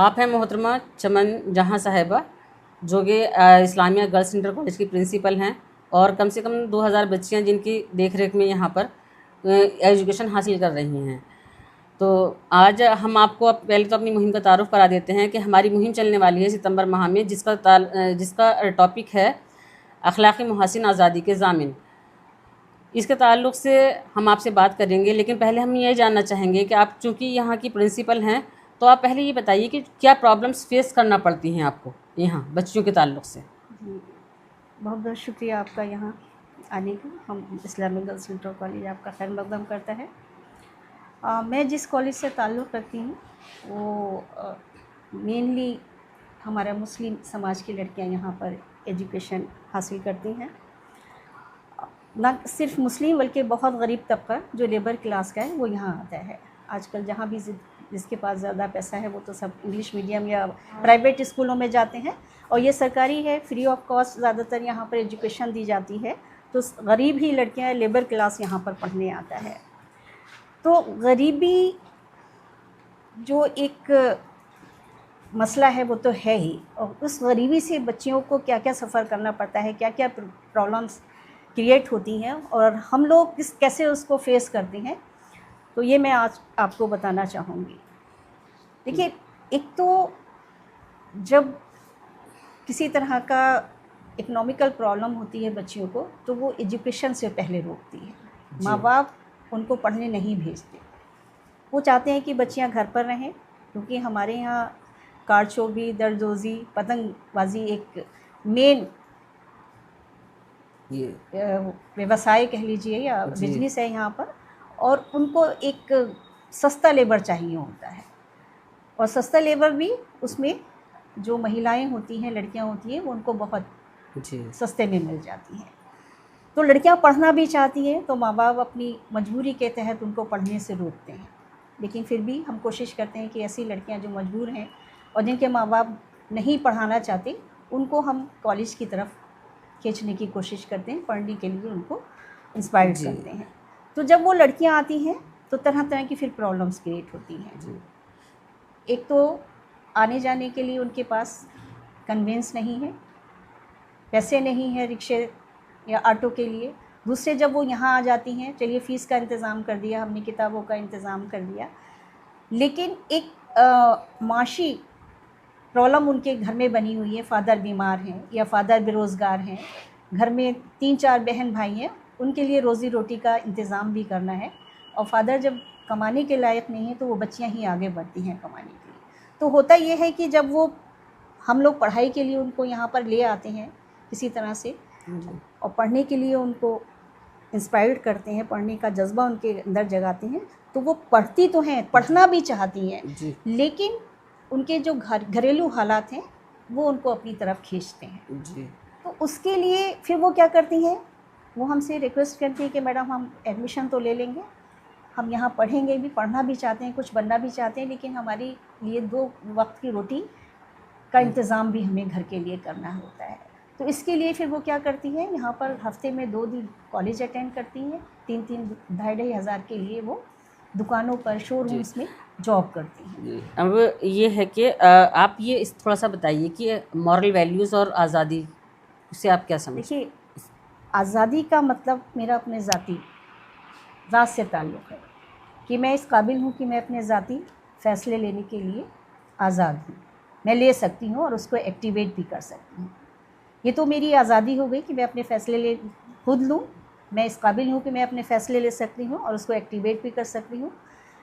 आप हैं मोहतरमा चमन जहां साहिबा, जो कि इस्लामिया गर्ल्स इंटर कॉलेज की प्रिंसिपल हैं, और कम से कम 2000 बच्चियां जिनकी देख रेख में यहाँ पर एजुकेशन हासिल कर रही हैं। तो आज हम आपको पहले तो अपनी मुहिम का तारुफ करा देते हैं कि हमारी मुहिम चलने वाली है सितंबर माह में, जिसका टॉपिक है अखलाक़ी मुहसिन आज़ादी के ज़ामिन। इसके ताल्लुक़ से हम आपसे बात करेंगे, लेकिन पहले हम ये जानना चाहेंगे कि आप चूँकि यहाँ की प्रिंसिपल हैं, तो आप पहले ये बताइए कि क्या प्रॉब्लम्स फेस करना पड़ती हैं आपको यहाँ बच्चियों के ताल्लुक़ से। बहुत बहुत शुक्रिया आपका यहाँ आने का। हम इस्लामिक गर्ल्स इंटर कॉलेज आपका खैर मकदम करता है। मैं जिस कॉलेज से ताल्लुक़ रखती हूँ वो मेनली हमारा मुस्लिम समाज की लड़कियाँ यहाँ पर एजुकेशन हासिल करती हैं। ना सिर्फ मुस्लिम बल्कि बहुत गरीब तबका जो लेबर क्लास का है वो यहाँ आता है। आजकल जहाँ भी जिसके पास ज़्यादा पैसा है वो तो सब इंग्लिश मीडियम या प्राइवेट स्कूलों में जाते हैं, और ये सरकारी है, फ्री ऑफ कॉस्ट ज़्यादातर यहाँ पर एजुकेशन दी जाती है। तो गरीब ही लड़कियाँ लेबर क्लास यहाँ पर पढ़ने आता है। तो गरीबी जो एक मसला है वो तो है ही, और उस गरीबी से बच्चियों को क्या क्या सफ़र करना पड़ता है, क्या क्या प्रॉब्लम्स क्रिएट होती हैं और हम लोग कैसे उसको फेस करते हैं, तो ये मैं आज आपको बताना चाहूँगी। देखिए, एक तो जब किसी तरह का इकोनॉमिकल प्रॉब्लम होती है बच्चियों को, तो वो एजुकेशन से पहले रोकती है। माँ बाप उनको पढ़ने नहीं भेजते, वो चाहते हैं कि बच्चियाँ घर पर रहें, क्योंकि हमारे यहाँ कारचोबी, दरदोज़ी, पतंगबाजी एक मेन व्यवसाय कह लीजिए या बिजनेस है यहाँ पर, और उनको एक सस्ता लेबर चाहिए होता है, और सस्ता लेबर भी उसमें जो महिलाएं होती हैं, लड़कियाँ होती हैं, वो उनको बहुत सस्ते में मिल जाती हैं। तो लड़कियाँ पढ़ना भी चाहती हैं, तो माँ बाप अपनी मजबूरी के तहत उनको पढ़ने से रोकते हैं। लेकिन फिर भी हम कोशिश करते हैं कि ऐसी लड़कियाँ जो मजबूर हैं और जिनके माँ बाप नहीं पढ़ाना चाहते, उनको हम कॉलेज की तरफ खींचने की कोशिश करते हैं, पढ़ने के लिए उनको इंस्पायर करते हैं। तो जब वो लड़कियां आती हैं तो तरह तरह की फिर प्रॉब्लम्स क्रिएट होती हैं। एक तो आने जाने के लिए उनके पास कन्वेंस नहीं है, पैसे नहीं है रिक्शे या ऑटो के लिए। दूसरे, जब वो यहाँ आ जाती हैं, चलिए फ़ीस का इंतज़ाम कर दिया हमने, किताबों का इंतज़ाम कर दिया, लेकिन एक माशी प्रॉब्लम उनके घर में बनी हुई है। फ़ादर बीमार हैं या फ़ादर बेरोज़गार हैं, घर में 3-4 बहन भाई हैं, उनके लिए रोज़ी रोटी का इंतज़ाम भी करना है, और फ़ादर जब कमाने के लायक नहीं है तो वो बच्चियां ही आगे बढ़ती हैं कमाने के लिए। तो होता ये है कि जब वो हम लोग पढ़ाई के लिए उनको यहाँ पर ले आते हैं किसी तरह से, और पढ़ने के लिए उनको इंस्पायर्ड करते हैं, पढ़ने का जज्बा उनके अंदर जगाते हैं, तो वो पढ़ती तो हैं, पढ़ना भी चाहती हैं, लेकिन उनके जो घरेलू हालात हैं वो उनको अपनी तरफ खींचते हैं। तो उसके लिए फिर वो क्या करती हैं, वो हमसे रिक्वेस्ट करती है कि मैडम हम एडमिशन तो ले लेंगे, हम यहाँ पढ़ेंगे भी, पढ़ना भी चाहते हैं, कुछ बनना भी चाहते हैं, लेकिन हमारे लिए 2 वक्त की रोटी का इंतज़ाम भी हमें घर के लिए करना होता है। तो इसके लिए फिर वो क्या करती हैं, यहाँ पर हफ्ते में 2 दिन कॉलेज अटेंड करती हैं, 3-3 2,500 हज़ार के लिए वो दुकानों पर, शोरूम्स में जॉब करती हैं। अब ये है कि आप ये थोड़ा सा बताइए कि मॉरल वैल्यूज़ और आज़ादी से आप क्या समझते हैं? देखिए, आज़ादी का मतलब मेरा अपने ज़ात से ताल्लुक़ है कि मैं इस काबिल हूँ कि मैं अपने ज़ाती फ़ैसले लेने के लिए आज़ाद हूँ, मैं ले सकती हूँ और उसको एक्टिवेट भी कर सकती हूँ। ये तो मेरी आज़ादी हो गई कि मैं अपने फ़ैसले खुद लूँ, मैं इस काबिल हूँ कि मैं अपने फ़ैसले ले सकती हूँ और उसको एक्टिवेट भी कर सकती हूँ।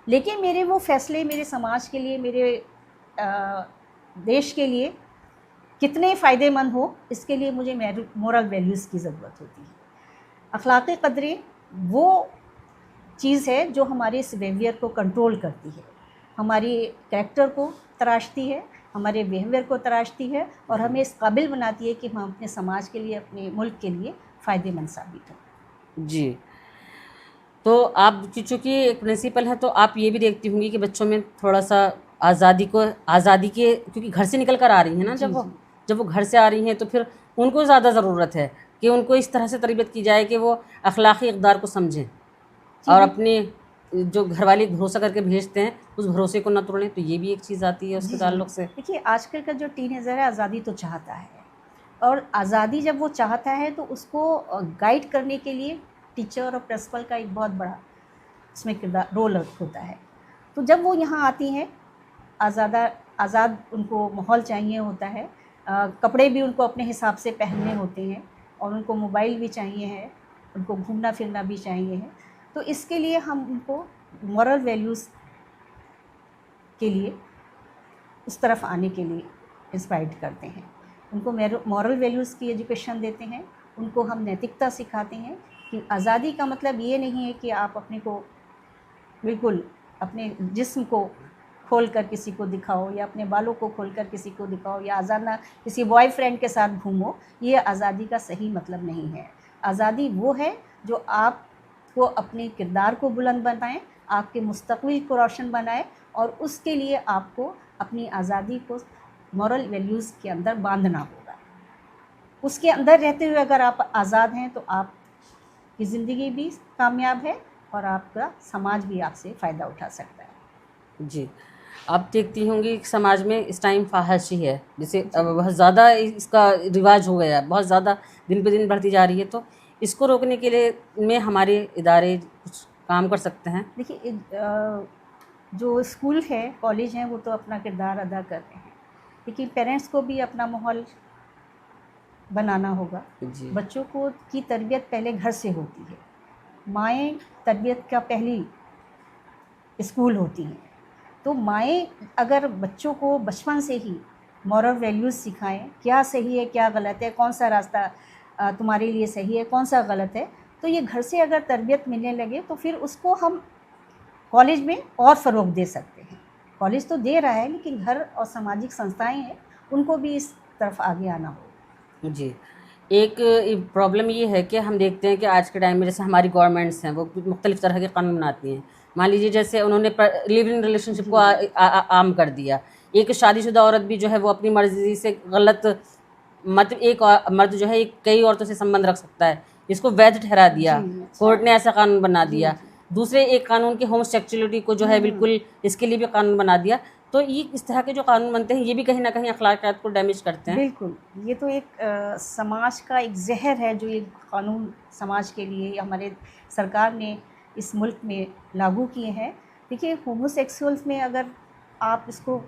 लेकिन मेरे वो फ़ैसले मेरे समाज के लिए, मेरे देश के लिए कितने फ़ायदेमंद हो, इसके लिए मुझे मोरल वैल्यूज़ की ज़रूरत होती है। अखलाक़ी क़दरें वो चीज़ है जो हमारे इस बिहेवियर को कंट्रोल करती है, हमारी कैरेक्टर को तराशती है, हमारे बिहेवियर को तराशती है, और हमें इस काबिल बनाती है कि हम अपने समाज के लिए, अपने मुल्क के लिए फ़ायदेमंद साबित हों। जी, तो आप चूँकि एक प्रिंसिपल हैं, तो आप ये भी देखती होंगी कि बच्चों में थोड़ा सा आज़ादी के, क्योंकि घर से निकल कर आ रही हैं ना, जब वो घर से आ रही हैं, तो फिर उनको ज़्यादा ज़रूरत है कि उनको इस तरह से तरबियत की जाए कि वो अखलाक़ी इक़दार को समझें और अपने जो घर वाले भरोसा करके भेजते हैं उस भरोसे को ना तोड़ें, तो ये भी एक चीज़ आती है उसके ताल्लुक से। देखिए, आजकल का जो टीनेजर है आज़ादी तो चाहता है, और आज़ादी जब वो चाहता है तो उसको गाइड करने के लिए टीचर और प्रिंसिपल का एक बहुत बड़ा इसमें किरदार रोल होता है। तो जब वो यहाँ आती हैं, आज़ाद उनको माहौल चाहिए होता है, कपड़े भी उनको अपने हिसाब से पहनने होते हैं, और उनको मोबाइल भी चाहिए है, उनको घूमना फिरना भी चाहिए है। तो इसके लिए हम उनको मॉरल वैल्यूज़ के लिए उस तरफ आने के लिए इंस्पायर्ड करते हैं। उनको मॉरल वैल्यूज़ की एजुकेशन देते हैं, उनको हम नैतिकता सिखाते हैं कि आज़ादी का मतलब ये नहीं है कि आप अपने को बिल्कुल अपने जिस्म को खोल कर किसी को दिखाओ, या अपने बालों को खोल कर किसी को दिखाओ, या आज़ादा किसी बॉयफ्रेंड के साथ घूमो। ये आज़ादी का सही मतलब नहीं है। आज़ादी वो है जो आपको अपने किरदार को बुलंद बनाए, आपके मुस्तक़बिल को रोशन बनाए, और उसके लिए आपको अपनी आज़ादी को मॉरल वैल्यूज़ के अंदर बांधना होगा। उसके अंदर रहते हुए अगर आप आज़ाद हैं तो आपकी ज़िंदगी भी कामयाब है, और आपका समाज भी आपसे फ़ायदा उठा सकता है। जी, आप देखती होंगी कि समाज में इस टाइम फ़ाहिशी है, जैसे बहुत ज़्यादा इसका रिवाज हो गया है, बहुत ज़्यादा दिन पे दिन बढ़ती जा रही है। तो इसको रोकने के लिए में हमारे इदारे कुछ काम कर सकते हैं। देखिए, जो स्कूल है, कॉलेज हैं, वो तो अपना किरदार अदा कर रहे हैं, लेकिन पेरेंट्स को भी अपना माहौल बनाना होगा। जी, बच्चों को की तरबियत पहले घर से होती है। माएँ तरबियत का पहली स्कूल होती हैं। तो माएँ अगर बच्चों को बचपन से ही मॉरल वैल्यूज़ सिखाएं, क्या सही है क्या गलत है, कौन सा रास्ता तुम्हारे लिए सही है, कौन सा गलत है, तो ये घर से अगर तरबियत मिलने लगे तो फिर उसको हम कॉलेज में और फ़रोग़ दे सकते हैं। कॉलेज तो दे रहा है, लेकिन घर और सामाजिक संस्थाएं हैं, उनको भी इस तरफ आगे आना होगा। जी। एक प्रॉब्लम ये है कि हम देखते हैं कि आज के टाइम में जैसे हमारी गवर्नमेंट्स हैं, वो मुख्तलिफ़ तरह के कानून बनाती हैं। मान लीजिए जैसे उन्होंने लिव इन रिलेशनशिप को आम कर दिया। एक शादीशुदा औरत भी जो है वो अपनी मर्ज़ी से गलत, मतलब एक मर्द जो है कई औरतों से संबंध रख सकता है, इसको वैध ठहरा दिया। कोर्ट ने ऐसा कानून बना दिया। दूसरे एक कानून के होमोसेक्सुअलिटी को जो है बिल्कुल इसके लिए भी कानून बना दिया। तो ये इस तरह के जो कानून बनते हैं, ये भी कहीं ना कहीं अखलाकियात को डैमेज करते हैं। बिल्कुल, ये तो एक समाज का एक जहर है जो ये कानून समाज के लिए हमारे सरकार ने इस मुल्क में लागू किए हैं। देखिए, होमोसेक्सुअल्स में अगर आप इसको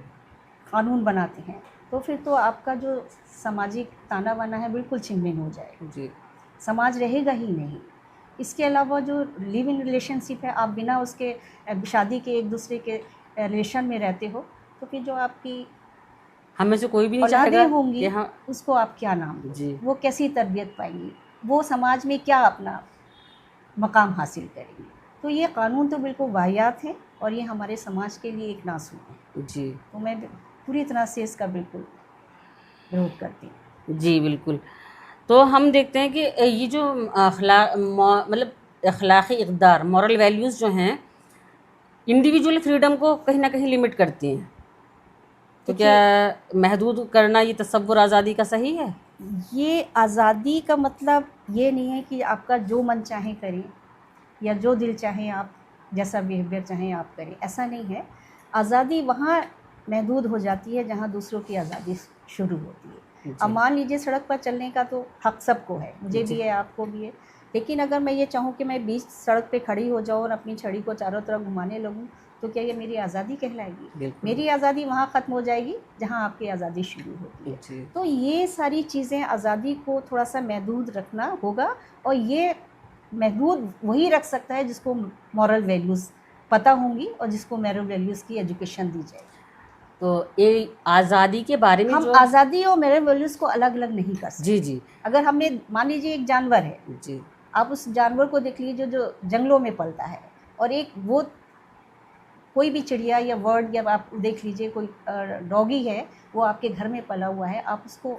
कानून बनाते हैं तो फिर तो आपका जो सामाजिक ताना बाना है बिल्कुल छिन-भिन हो जाएगा। जी, समाज रहेगा ही नहीं। इसके अलावा जो लिव इन रिलेशनशिप है, आप बिना उसके शादी के एक दूसरे के रिलेशन में रहते हो, तो फिर जो आपकी हमें से कोई भी नहीं औलादें चाहेगा होंगी, कि हाँ। उसको आप क्या नाम जी, दोगे? वो कैसी तरबियत पाएंगी? वो समाज में क्या अपना मकाम हासिल करेंगी? तो ये कानून तो बिल्कुल वाहियात है, और ये हमारे समाज के लिए एक नासूर है। जी, तो मैं पूरी तरह से इसका बिल्कुल विरोध करती हूँ। जी, बिल्कुल। तो हम देखते हैं कि ये जो मतलब अखलाक़ी इक़दार, मॉरल वैल्यूज़ जो हैं, इंडिविजुअल फ्रीडम को कहीं ना कहीं लिमिट करती हैं। तो क्या महदूद करना ये तसव्वुर आज़ादी का सही है? ये आज़ादी का मतलब ये नहीं है कि आपका जो मन चाहे करें, या जो दिल चाहे आप जैसा बिहेवियर चाहें आप करें, ऐसा नहीं है। आज़ादी वहाँ महदूद हो जाती है जहाँ दूसरों की आज़ादी शुरू होती है। अब मान लीजिए, सड़क पर चलने का तो हक़ सबको है, मुझे भी है, आपको भी है। लेकिन अगर मैं ये चाहूँ कि मैं बीच सड़क पे खड़ी हो जाऊँ और अपनी छड़ी को चारों तरफ घुमाने लगूँ, तो क्या ये मेरी आज़ादी कहलाएगी? मेरी आज़ादी वहाँ ख़त्म हो जाएगी जहाँ आपकी आज़ादी शुरू होती है। तो ये सारी चीज़ें, आज़ादी को थोड़ा सा महदूद रखना होगा, और ये महदूद वही रख सकता है जिसको मॉरल वैल्यूज़ पता होंगी और जिसको मॉरल वैल्यूज़ की एजुकेशन दी जाएगी। तो ये आज़ादी के बारे में हम आज़ादी और मॉरल वैल्यूज़ को अलग अलग नहीं कर सकते। जी, जी, अगर हमने, मान लीजिए एक जानवर है, जी, आप उस जानवर को देख लीजिए जो जंगलों में पलता है, और एक वो कोई भी चिड़िया या बर्ड, या आप देख लीजिए कोई डॉगी है, वो आपके घर में पला हुआ है, आप उसको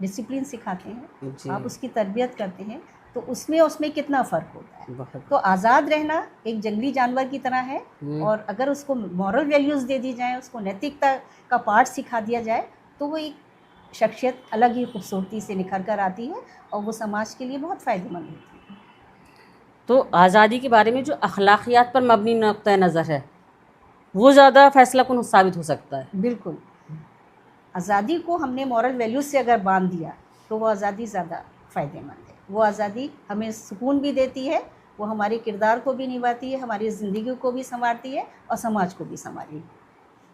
डिसिप्लिन सिखाते हैं, आप उसकी तरबियत करते हैं, तो उसमें कितना फ़र्क होता है। तो आज़ाद रहना एक जंगली जानवर की तरह है, और अगर उसको मॉरल वैल्यूज़ दे दी जाए, उसको नैतिकता का पाठ सिखा दिया जाए, तो वो एक शख्सियत अलग ही खूबसूरती से निखर कर आती है, और वो समाज के लिए बहुत फ़ायदेमंद होती है। तो आज़ादी के बारे में जो अखलाकियात पर मबनी नुक्ता नज़र है, वो ज़्यादा फैसला कुन साबित हो सकता है। बिल्कुल। आज़ादी को हमने मॉरल वैल्यूज़ से अगर बांध दिया तो वो आज़ादी ज़्यादा फ़ायदेमंद है। वो आज़ादी हमें सुकून भी देती है, वो हमारे किरदार को भी निभाती है, हमारी ज़िंदगी को भी संवारती है और समाज को भी संवारती है।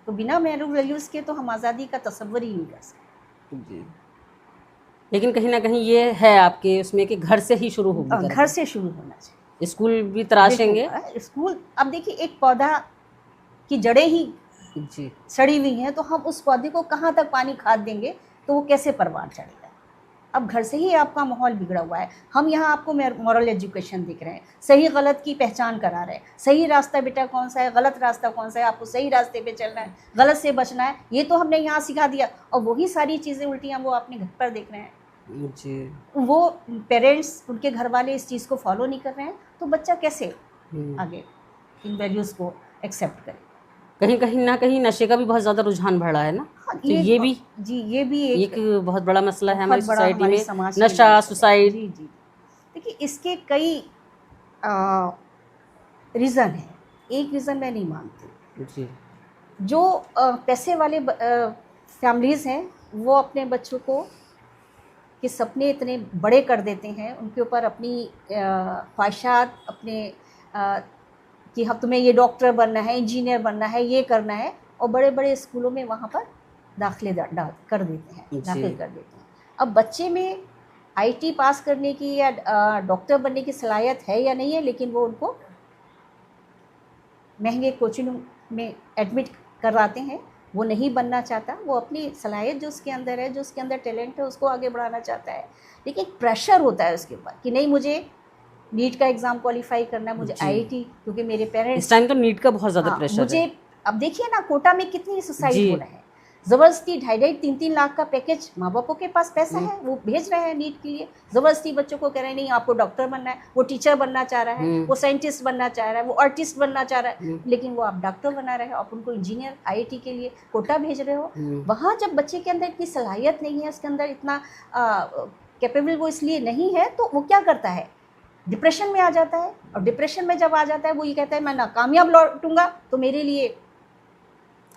तो बिना मॉरल वैल्यूज़ के तो हम आज़ादी का तसव्वुर ही नहीं कर सकते। जी। लेकिन कहीं ना कहीं ये है आपके उसमें कि घर से ही शुरू होगी, घर से शुरू होना चाहिए। स्कूल भी तराशेंगे। स्कूल, अब देखिए एक पौधा की जड़ें ही जी सड़ी हुई हैं, तो हम उस पौधे को कहाँ तक पानी खाद देंगे तो वो कैसे परवान चढ़ेगा। अब घर से ही आपका माहौल बिगड़ा हुआ है। हम यहाँ आपको मॉरल एजुकेशन दिख रहे हैं, सही गलत की पहचान करा रहे हैं, सही रास्ता बेटा कौन सा है, गलत रास्ता कौन सा है, आपको सही रास्ते पे चलना है, गलत से बचना है, ये तो हमने यहाँ सिखा दिया। और वही सारी चीज़ें उल्टियाँ वो अपने घर पर देख रहे हैं। जी। वो पेरेंट्स, उनके घर वाले इस चीज़ को फॉलो नहीं कर रहे हैं, तो बच्चा कैसे आगे इन वैल्यूज़ को एक्सेप्ट करे। कहीं कहीं ना कहीं नशे का भी बहुत ज़्यादा रुझान बढ़ा है ना। हाँ, तो ये भी एक बहुत बड़ा मसला है हमारी सोसाइटी में, समाज नशा, सुसाइड। जी जी। देखिए इसके कई रीज़न हैं, एक रीज़न मैं नहीं मानती। जी। जो पैसे वाले फैमिलीज़ हैं वो अपने बच्चों को के सपने इतने बड़े कर देते हैं, उनके ऊपर अपनी ख्वाहिशात, अपने कि हाँ तुम्हें ये डॉक्टर बनना है, इंजीनियर बनना है, ये करना है, और बड़े बड़े स्कूलों में वहाँ पर दाखिले कर देते हैं, दाखिल कर देते हैं। अब बच्चे में आईटी पास करने की या डॉक्टर बनने की सलाहियत है या नहीं है, लेकिन वो उनको महंगे कोचिंग में एडमिट करवाते हैं। वो नहीं बनना चाहता, वो अपनी सलाहियत जो उसके अंदर है, जो उसके अंदर टैलेंट है, उसको आगे बढ़ाना चाहता है, लेकिन प्रेशर होता है उसके ऊपर कि नहीं मुझे नीट का एग्ज़ाम क्वालिफाई करना है, मुझे आईआईटी, क्योंकि मेरे पेरेंट्स इस टाइम तो नीट का बहुत ज़्यादा प्रेशर मुझे है। अब देखिए ना कोटा में कितनी सुसाइड हो रहे हैं, ज़बरदस्ती 2.5-3 लाख का पैकेज, माँ बापों के पास पैसा है, वो भेज रहे हैं नीट के लिए, ज़बरदस्ती बच्चों को कह रहे हैं नहीं आपको डॉक्टर बनना है, वो टीचर बनना चाह रहा है, वो साइंटिस्ट बनना चाह रहा है, वो आर्टिस्ट बनना चाह रहा है, लेकिन वो आप डॉक्टर बना रहे हो, आप उनको इंजीनियर आईआईटी के लिए कोटा भेज रहे हो। वहाँ जब बच्चे के अंदर इतनी सलाहियत नहीं है, उसके अंदर इतना कैपेबल वो इसलिए नहीं है, तो वो क्या करता है, डिप्रेशन में आ जाता है। और डिप्रेशन में जब आ जाता है वो ये कहता है मैं नाकामयाब लौटूंगा, तो मेरे लिए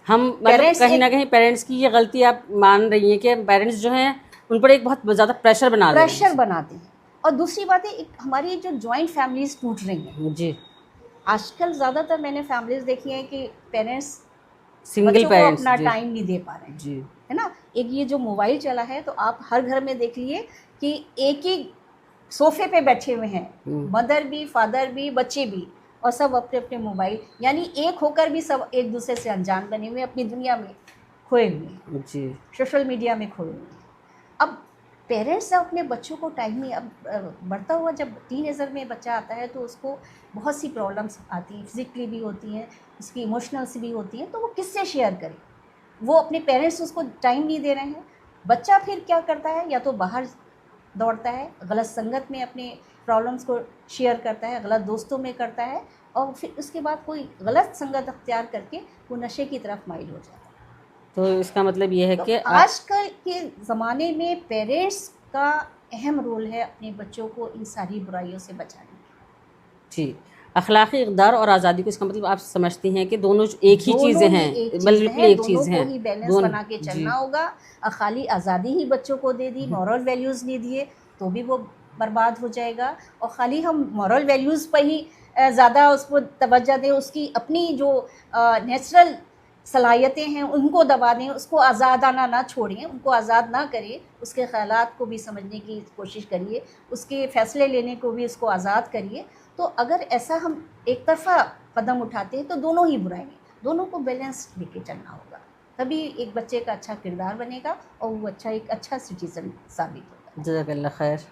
हम मतलब कहीं ना कहीं पेरेंट्स की ये गलती आप मान रही हैं कि पेरेंट्स जो हैं उन पर एक बहुत ज़्यादा प्रेशर बनाते हैं। और दूसरी बात है हमारी जो जॉइंट फैमिलीज टूट रही हैं। जी, आजकल ज़्यादातर मैंने फैमिलीज देखी हैं कि पेरेंट्स सिंगल पेरेंट्स अपना टाइम नहीं दे पा रहे हैं। जी, है ना। एक ये जो मोबाइल चला है तो आप हर घर में देख लिए कि एक ही सोफे पे बैठे हुए हैं, मदर भी, फादर भी, बच्चे भी, और सब अपने अपने मोबाइल, यानी एक होकर भी सब एक दूसरे से अनजान बने हुए, अपनी दुनिया में खोए हुए, जी, सोशल मीडिया में खोए हुए। अब पेरेंट्स अपने बच्चों को टाइम नहीं, अब बढ़ता हुआ जब टीनेजर में बच्चा आता है तो उसको बहुत सी प्रॉब्लम्स आती हैं, फिजिकली भी होती हैं, उसकी इमोशनल्स भी होती हैं, तो वो किससे शेयर करे, वो अपने पेरेंट्स उसको टाइम नहीं दे रहे हैं। बच्चा फिर क्या करता है, या तो बाहर दौड़ता है, गलत संगत में अपने प्रॉब्लम्स को शेयर करता है, गलत दोस्तों में करता है, और फिर उसके बाद कोई गलत संगत अख्तियार करके वो नशे की तरफ माइल हो जाता है। तो इसका मतलब ये है कि आजकल के ज़माने में पेरेंट्स का अहम रोल है अपने बच्चों को इन सारी बुराइयों से बचाने में। जी, अखलाकी इक़दार और आज़ादी को, इसका मतलब आप समझती हैं कि दोनों एक ही चीज़ें हैं, बिल्कुल एक चीज़ है, दोनों को ही बैलेंस बना के चलना होगा। खाली आज़ादी ही बच्चों को दे दी, मॉरल वैल्यूज़ नहीं दिए तो भी वो बर्बाद हो जाएगा। और ख़ाली हम मॉरल वैल्यूज़ पर ही ज़्यादा उसको तवज्जो दें, उसकी अपनी जो नेचुरल सलाहियतें हैं उनको दबा दें, उसको आज़ादाना ना छोड़ें, उनको आज़ाद ना करें, उसके ख़यालात को भी समझने की कोशिश करिए, उसके फ़ैसले लेने को भी उसको आज़ाद करिए। तो अगर ऐसा हम एक तरफ़ा कदम उठाते हैं तो दोनों ही बुराई हैं, दोनों को बैलेंस लेके चलना होगा, तभी एक बच्चे का अच्छा किरदार बनेगा और वो एक अच्छा सिटीज़न साबित होगा। जज़ाकल्लाह खैर।